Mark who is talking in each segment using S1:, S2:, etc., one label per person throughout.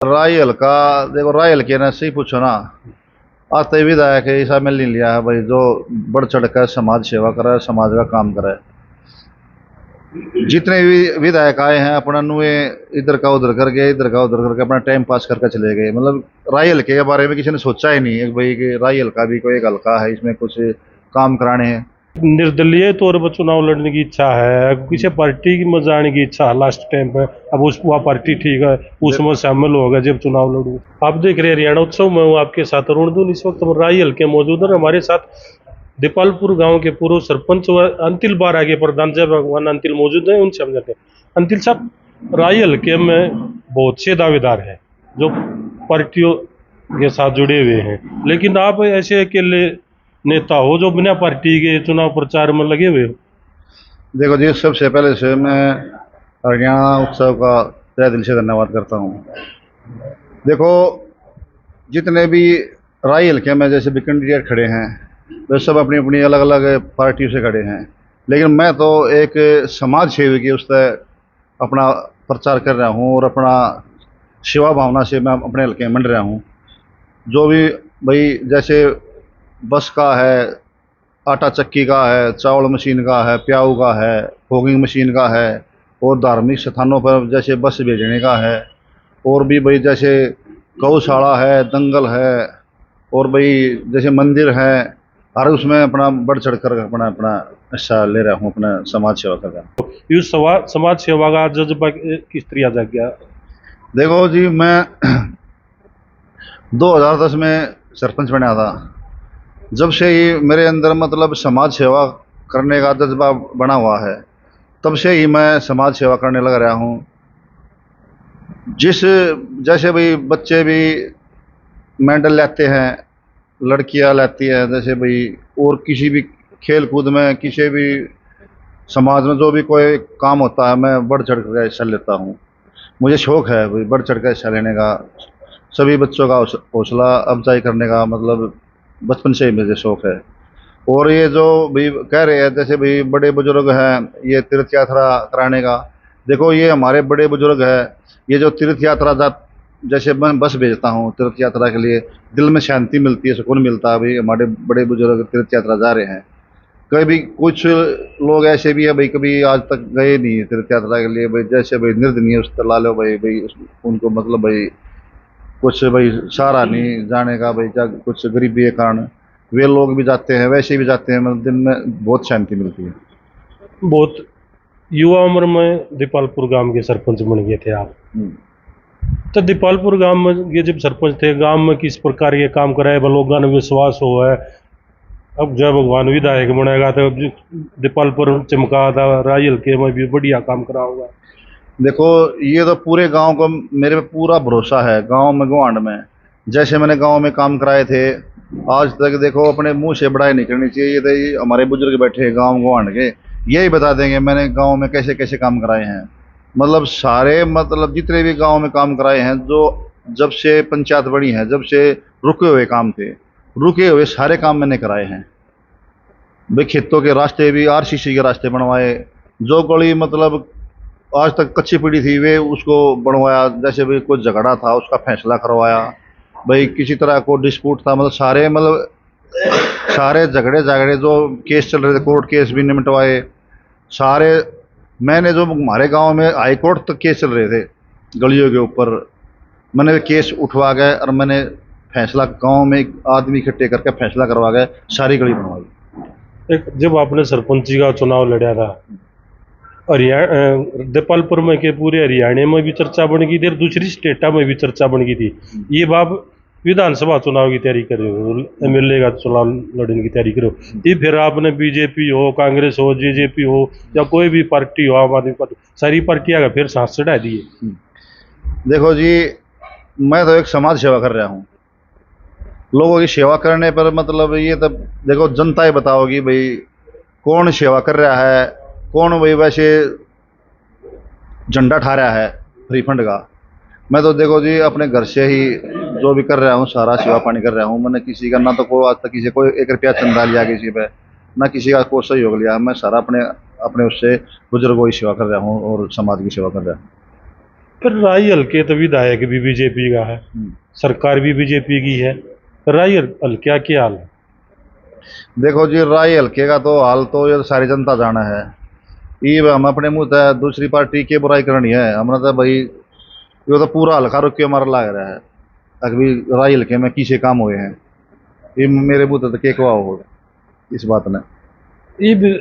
S1: राई हल्का, देखो राई हल्के ने सही पूछो ना। आते ही विधायक है ऐसा मिल नहीं लिया है भाई, जो बढ़ चढ़ कर समाज सेवा करे, समाज का काम करे। जितने भी विधायक आए हैं अपना नुए इधर का उधर करके, इधर का उधर करके अपना टाइम पास करके चले गए। मतलब राई हल्के के बारे में किसी ने सोचा ही नहीं है कि भाई कि राई हल्का भी कोई एक हल्का है, इसमें कुछ काम कराने हैं।
S2: निर्दलीय तौर पर चुनाव लड़ने की इच्छा है, किसी पार्टी की में जाने की इच्छा है लास्ट टाइम पे। अब उस वह पार्टी ठीक है, उसमें शामिल होगा जब चुनाव लड़ूं। आप देख रहे हैं हरियाणा उत्सव में हूँ आपके साथ अरुण दून। इस वक्त हम राई हल्के मौजूद है। हमारे साथ दीपालपुर गांव के पूर्व सरपंच व अंतिल बार आगे प्रधान जय भगवान अंतिल मौजूद है, उनसे हम जाते हैं। अंतिल साहब, राई हल्के में बहुत से दावेदार हैं जो पार्टियों के साथ जुड़े हुए हैं, लेकिन आप ऐसे अकेले नेता हो जो बिना पार्टी के चुनाव प्रचार में लगे हुए हो।
S1: देखो जी, सबसे पहले से मैं हरियाणा उत्सव का तहे दिल से धन्यवाद करता हूँ। देखो, जितने भी राई हल्के में जैसे भी कैंडिडेट खड़े हैं, वे सब अपनी अपनी अलग अलग पार्टियों से खड़े हैं, लेकिन मैं तो एक समाज सेवी की उससे अपना प्रचार कर रहा हूँ और अपना सेवा भावना से मैं अपने हल्के में मंड रहा हूँ। जो भी भाई जैसे बस का है, आटा चक्की का है, चावल मशीन का है, प्याऊ का है, फोगिंग मशीन का है, और धार्मिक स्थानों पर जैसे बस भेजने का है, और भी भाई जैसे गौशाला है, दंगल है, और भाई जैसे मंदिर है, हर उसमें अपना बढ़ चढ़ कर अपना अपना हिस्सा ले रहा हूँ, अपना समाज सेवा कर रहा हूँ।
S2: इस समाज सेवा का जज्बा किस तरह जाग गया।
S1: देखो जी, मैं 2010 में सरपंच बना था। जब से ही मेरे अंदर मतलब समाज सेवा करने का जज्बा बना हुआ है, तब से ही मैं समाज सेवा करने लग रहा हूँ। जिस जैसे भाई बच्चे भी मेडल लेते हैं, लड़कियां लेती हैं, जैसे भाई और किसी भी खेल कूद में, किसी भी समाज में जो भी कोई काम होता है, मैं बढ़ चढ़ कर हिस्सा लेता हूँ। मुझे शौक है भाई बढ़ चढ़ कर हिस्सा लेने का, सभी बच्चों का हौसला अफजाई करने का, मतलब बचपन से ही मुझे शौक है। और ये जो भी कह रहे हैं जैसे भाई बड़े बुजुर्ग हैं ये तीर्थ यात्रा कराने का, देखो ये हमारे बड़े बुजुर्ग हैं, ये जो तीर्थ यात्रा जैसे मैं बस भेजता हूँ तीर्थ यात्रा के लिए, दिल में शांति मिलती है, सुकून मिलता है भाई हमारे बड़े बुजुर्ग तीर्थ यात्रा जा रहे हैं। कभी कुछ लोग ऐसे भी है भाई कभी आज तक गए नहीं है तीर्थ यात्रा के लिए, भाई जैसे भाई निर्धनीय उस ला लो भाई भाई उनको मतलब भाई कुछ भाई सहारा नहीं जाने का, भाई क्या कुछ गरीबी के कारण वे लोग भी जाते हैं, वैसे भी जाते हैं, मतलब दिन में बहुत शांति मिलती है।
S2: बहुत युवा उम्र में दीपालपुर गांव के सरपंच बन गए थे आप।
S1: हम्म।
S2: तो दीपालपुर गांव में ये जब सरपंच थे, गांव में किस प्रकार के काम कराए लोगों ने विश्वास हो है। अब जब भगवान विधायक बनेगा तो दीपालपुर चमका था, राई हल्के में भी बढ़िया काम करा होगा।
S1: देखो, ये तो पूरे गांव को मेरे पे पूरा भरोसा है, गांव में गुआंढ में जैसे मैंने गांव में काम कराए थे आज तक, देखो अपने मुंह से बड़ाई नहीं करनी चाहिए। ये तो ये हमारे बुजुर्ग बैठे हैं गांव गुआंढ के, यही बता देंगे मैंने गांव में कैसे कैसे काम कराए हैं। मतलब सारे, मतलब जितने भी गांव में काम कराए हैं, जो जब से पंचायत बनी है, जब से रुके हुए काम थे, रुके हुए सारे काम मैंने कराए हैं। भाई खेतों के रास्ते भी आरसीसी के रास्ते बनवाए, जो गली मतलब आज तक कच्ची पड़ी थी वे उसको बनवाया, जैसे भाई कोई झगड़ा था उसका फैसला करवाया, भाई किसी तरह को डिस्प्यूट था, मतलब सारे, मतलब सारे झगड़े झगड़े जो केस चल रहे थे कोर्ट केस भी निपटवाए सारे। मैंने जो हमारे गांव में हाई कोर्ट तक केस चल रहे थे गलियों के ऊपर, मैंने केस उठवा गए और मैंने फैसला गांव में एक आदमी इकट्ठे करके फैसला करवा गए, सारी गली बनवाई।
S2: एक जब आपने सरपंची का चुनाव लड़ा था हरियाणा दीपालपुर में के पूरे हरियाणा में भी चर्चा बन गई थी और दूसरी स्टेटा में भी चर्चा बन गई थी। ये बात विधानसभा चुनाव की तैयारी कर रहे हो, एमएलए का चुनाव लड़ने की तैयारी करो, ये फिर आपने बीजेपी हो, कांग्रेस हो, जेजेपी हो या कोई भी पार्टी हो, आम आदमी पार्टी, सारी पार्टियां का फिर सांस चढ़ा दिए।
S1: देखो जी, मैं तो एक समाज सेवा कर रहा हूँ, लोगों की सेवा करने पर मतलब ये तब देखो जनता ही बताओगी भाई कौन सेवा कर रहा है, कौन भाई वैसे झंडा ठा रहा है फ्री फंड का। मैं तो देखो जी अपने घर से ही जो भी कर रहा हूँ सारा सेवा पानी कर रहा हूँ। मैंने किसी का ना तो कोई आज तक किसी को 1 रुपया चंदा लिया किसी पे, ना किसी का कोई सहयोग लिया, मैं सारा अपने अपने उससे बुजुर्गों की सेवा कर रहा हूँ और समाज की सेवा कर रहा हूँ।
S2: फिर राई हल्के तो विधायक भी बीजेपी का है, सरकार भी बीजेपी की है, राई हल्के क्या हाल है?
S1: देखो जी, राय हल्के का तो हाल तो ये सारी जनता जाना है। ये हम अपने मुंह से दूसरी पार्टी की बुराई करनी है हमने तो भाई, ये तो पूरा हल्का रुक के हमारा लग रहा है। अभी राय हल्के में किसे काम हुए हैं, ये मेरे मुंह से तो के हुआ हो इस बात ने।
S2: ये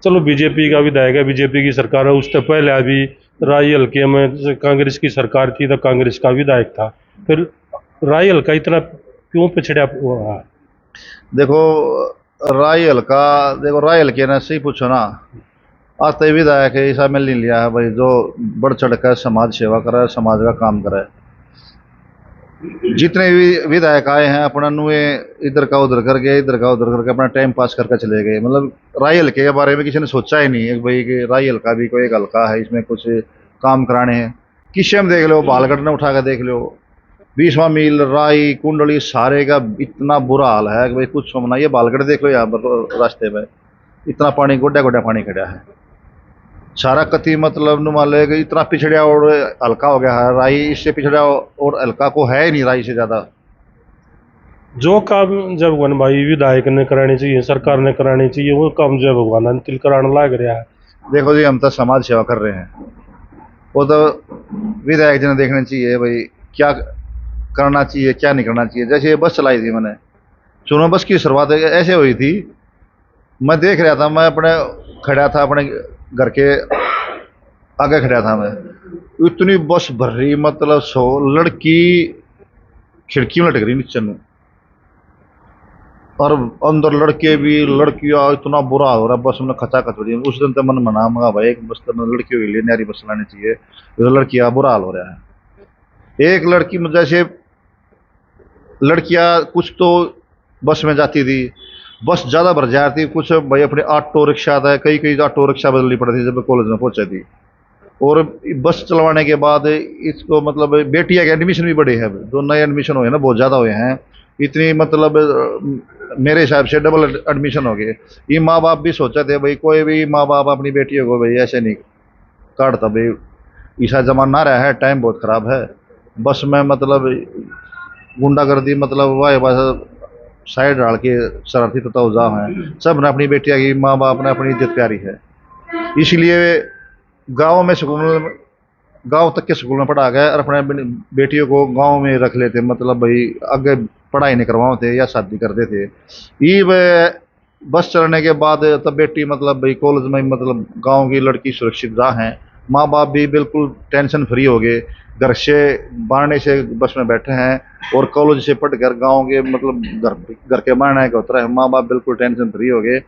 S2: चलो बीजेपी का विधायक है, बीजेपी की सरकार है, उससे पहले अभी राई हल्के में कांग्रेस की सरकार थी तो कांग्रेस का विधायक था। फिर राई हल्का इतना क्यों पिछड़ा हुआ है?
S1: देखो राय हल्का, देखो राय हल्के ने सही पूछो ना, आज तो विधायक है ऐसा मिल नहीं लिया है भाई जो बढ़ चढ़ कर समाज सेवा करे, समाज का काम करे। जितने भी विधायक आए हैं अपना नुए इधर का उधर करके अपना टाइम पास करके चले गए। मतलब राय हल्के के बारे में किसी ने सोचा ही नहीं है कि भाई कि राय हल्का भी कोई एक हल्का है, इसमें कुछ काम कराने हैं। किसी में देख लो, बालगढ़ ने उठा कर देख लो, 20वां मील राई कुंडली सारे का इतना बुरा हाल है कि भाई कुछ समझना। ये बालगढ़ देख लो, यहाँ पर रास्ते में इतना पानी, गोड्या गोड्या पानी खड़ा है सारा कति। मतलब मान लो कि इतना पिछड़ा और हल्का हो गया है, राई इससे पिछड़ा और हल्का को है ही नहीं राई से ज्यादा।
S2: जो काम जब भाई विधायक ने कराने चाहिए, सरकार ने कराने चाहिए, वो काम जब भगवान तिल कराने लाग रहा है।
S1: देखो जी, हम तो समाज सेवा कर रहे हैं, वो तो विधायक जी ने देखना चाहिए भाई क्या करना चाहिए क्या नहीं करना चाहिए। जैसे ये बस चलाई थी मैंने, सुनो बस की शुरुआत ऐसे हुई थी, मैं देख रहा था, मैं अपने खड़ा था अपने घर के आगे खड़ा था मैं, इतनी बस भर रही, मतलब 100 लड़की खिड़की में लटक रही नीचे में, और अंदर लड़के भी, लड़कियां, इतना बुरा हो रहा है बस में खचा खच हो रही है। उस दिन तो मन मना मगा भाई एक बस तो लड़कियों के लिए नया बस चलानी चाहिए, तो लड़कियां बुरा हाल हो रहा है। एक लड़की में जैसे लड़कियां कुछ तो बस में जाती थी, बस ज्यादा भर जाती, कुछ भाई अपने ऑटो रिक्शा था, कई कई ऑटो रिक्शा बदलनी पड़ती जब कॉलेज में पहुंची थी। और बस चलवाने के बाद इसको मतलब बेटिया के एडमिशन भी बढ़े हैं, जो नए एडमिशन हुए ना बहुत ज्यादा हुए हैं, इतनी मतलब मेरे हिसाब से डबल एडमिशन हो गए। ये माँ बाप भी सोचे थे भाई, कोई भी माँ बाप अपनी बेटियों को भाई ऐसे नहीं काटता भाई, ऐसा जमाना रहा है, टाइम बहुत खराब है। बस में मतलब गुंडागर्दी, मतलब वाह बस साइड डाल के शरारती तथा उजाव हैं, सब ने अपनी बेटिया की, माँ बाप ने अपनी इज्जत प्यारी है, इसलिए गाँव में स्कूल, गांव तक के स्कूल में पढ़ा गए और अपने बेटियों को गांव में रख लेते, मतलब भाई आगे पढ़ाई नहीं करवाते या शादी करते थे। ये बस चलने के बाद तब बेटी मतलब भाई कॉलेज में, मतलब गांव की लड़की सुरक्षित रहा है, माँ बाप भी बिल्कुल टेंशन फ्री हो गए, घर से बारने से बस में बैठे हैं, और कॉलेज से पढ़कर गाँव के मतलब घर के बारने का उतरा है, माँ बाप बिल्कुल टेंशन फ्री हो गए।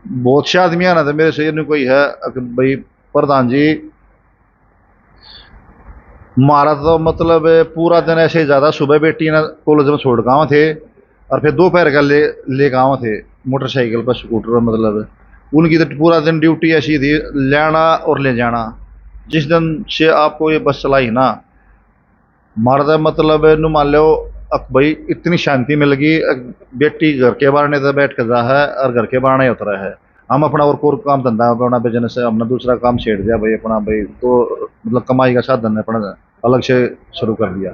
S1: बहुत से आदमी आना था मेरे से, नहीं कोई है भाई प्रधान जी मारा तो मतलब पूरा दिन ऐसे ही ज्यादा, सुबह बेटी ने कॉलेज में छोड़ गाँव थे, और फिर दोपहर का ले गाँव थे मोटरसाइकिल पर, स्कूटर, मतलब उनकी तो पूरा दिन ड्यूटी ऐसी थी, लेना और ले जाना। जिस दिन से आपको ये बस चलाई ना, मारा तो मतलब नु मान लो भाई इतनी शांति मिल गई, बेटी घर के बाहर ने तो बैठ कर जा है और घर के बाहर नहीं उतरा है। हम अपना और कोर काम धंधा, अपना बिजनेस है, हमने दूसरा काम छेड़ दिया भाई अपना, भाई तो मतलब कमाई का साधन है अपना अलग से शुरू कर दिया।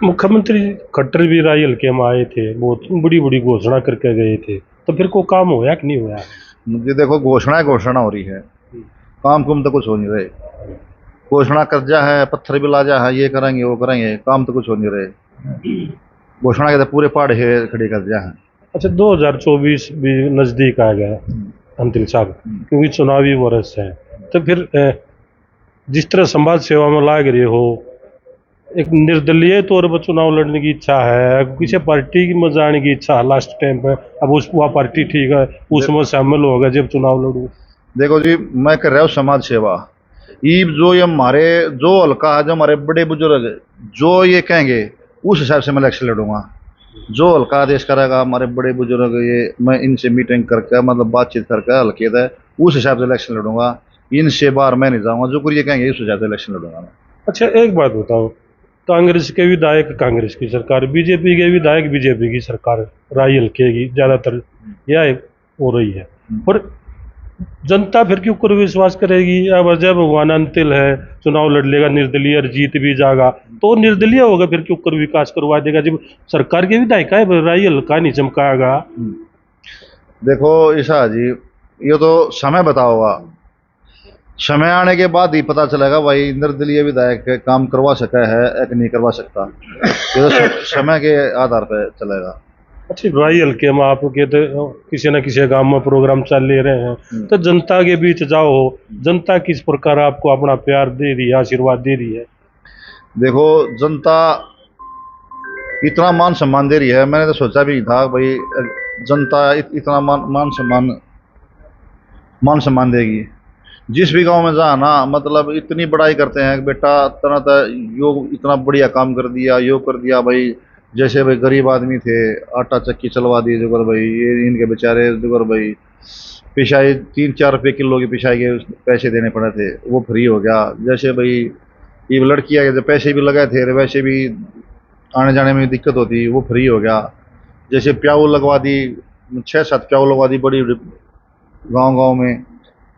S2: मुख्यमंत्री खट्टर भी राई हल्के में आए थे, बहुत बड़ी बड़ी घोषणा करके गए थे, तो फिर को काम होया कि नहीं होया?
S1: मुझे देखो घोषणा हो रही है, काम कुम तो कुछ हो नहीं रहे। घोषणा कर जा है, पत्थर भी ला जा है, ये करेंगे वो करेंगे, काम तो कुछ हो नहीं रहे। घोषणा के तो पूरे पहाड़ है खड़े कर दिया है।
S2: अच्छा, 2024 भी नजदीक आ गया अंतिम साहब, क्योंकि चुनावी वर्ष है, तो फिर जिस तरह समाज सेवा में लाग रहे हो, एक निर्दलीय तौर पर चुनाव लड़ने की इच्छा है, किसी पार्टी की में जाने की इच्छा है लास्ट टाइम पे, अब उस वह पार्टी ठीक है उसमें शामिल होगा जब चुनाव लड़ूं?
S1: देखो जी, मैं कर रहा हूँ समाज सेवा, ये जो ये हमारे जो हल्का है, जो हमारे बड़े बुजुर्ग जो ये कहेंगे उस हिसाब से मैं इलेक्शन लड़ूंगा। जो हल्का आदेश करेगा हमारे बड़े बुजुर्ग, ये मैं इनसे मीटिंग करके मतलब बातचीत करके हल्के है उस हिसाब से इलेक्शन लड़ूंगा, इनसे बाहर मैं नहीं जाऊंगा, जो कुछ ये कहेंगे उस हिसाब से इलेक्शन लड़ूंगा मैं।
S2: अच्छा, एक बात बताओ, कांग्रेस के विधायक कांग्रेस की सरकार, बीजेपी के विधायक बीजेपी की सरकार, राई हल्के की ज्यादातर यह हो रही है, और जनता फिर क्यों कर विश्वास करेगी? अब जब भगवान अंतिल है, चुनाव लड़ लेगा निर्दलीय और जीत भी जाएगा, तो निर्दलीय होगा, फिर क्यों कर विकास करवा देगा जब सरकार के विधायक है, राई हल्का नहीं चमकाएगा।
S1: देखो ईशा जी, ये तो समय बताओगा। समय आने के बाद ही पता चलेगा भाई निर्दलीय विधायक काम करवा सका है या नहीं करवा सकता। ये तो समय के आधार पर चलेगा।
S2: अच्छा, राई हल्के में आपके तो किसी न किसी गांव में प्रोग्राम चल ले रहे हैं, तो जनता के बीच जाओ, जनता किस प्रकार आपको अपना प्यार दे रही है, आशीर्वाद दे रही है?
S1: देखो जनता इतना मान सम्मान दे रही है, मैंने तो सोचा भी नहीं था भाई जनता इतना मान सम्मान देगी। जिस भी गांव में जा ना, मतलब इतनी बड़ाई करते हैं कि बेटा तरह तरह योग इतना बढ़िया काम कर दिया, योग कर दिया भाई। जैसे भाई गरीब आदमी थे, आटा चक्की चलवा दी जुगर भाई, ये इनके बेचारे जुगर भाई पिशाई 3-4 रुपए किलो की पिशाई के पैसे देने पड़े थे, वो फ्री हो गया। जैसे भाई ये लड़कियां के जो पैसे भी लगाए थे वैसे भी आने जाने में दिक्कत होती, वो फ्री हो गया। जैसे प्याऊ लगवा दी, 6-7 प्याऊ लगवा दी बड़ी गांव गांव में।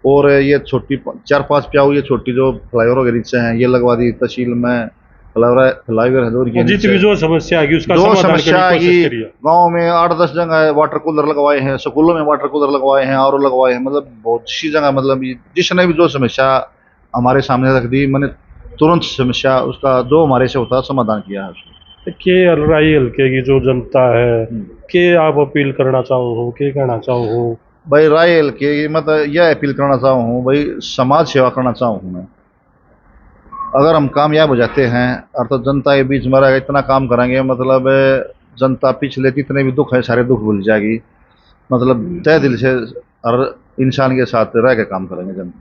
S1: और ये छोटी 4-5 प्याऊ, ये छोटी जो फ्लाईओवर वगैरह नीचे हैं ये लगवा दी तहसील में। फ्लाईओवर हजूर की
S2: जितनी जो समस्या आएगी उसका
S1: जो
S2: समाधान
S1: समस्या
S2: करने की कोशिश
S1: आएगी,
S2: करिए।
S1: गांव में 8-10 जगह वाटर कूलर लगवाए हैं, स्कूलों में वाटर कूलर लगवाए हैं, आर लगवाए हैं, मतलब बहुत सी जगह, मतलब जिसने भी जो समस्या हमारे सामने रख दी, मैंने तुरंत समस्या उसका जो हमारे से होता समाधान किया है उसको।
S2: तो के राई हल्के की जो जनता है, के आप अपील करना चाहो हो, के कहना चाहो हो?
S1: भाई रायल के मतलब यह अपील करना चाहूँ हूँ भाई, समाज सेवा करना चाहूँ हूँ मैं। अगर हम कामयाब हो जाते हैं और तो जनता के बीच में रहेगा, इतना काम करेंगे, मतलब जनता पिछले जितने भी दुख है सारे दुख भूल जाएगी। मतलब तय दिल से हर इंसान के साथ रह के काम करेंगे जनता।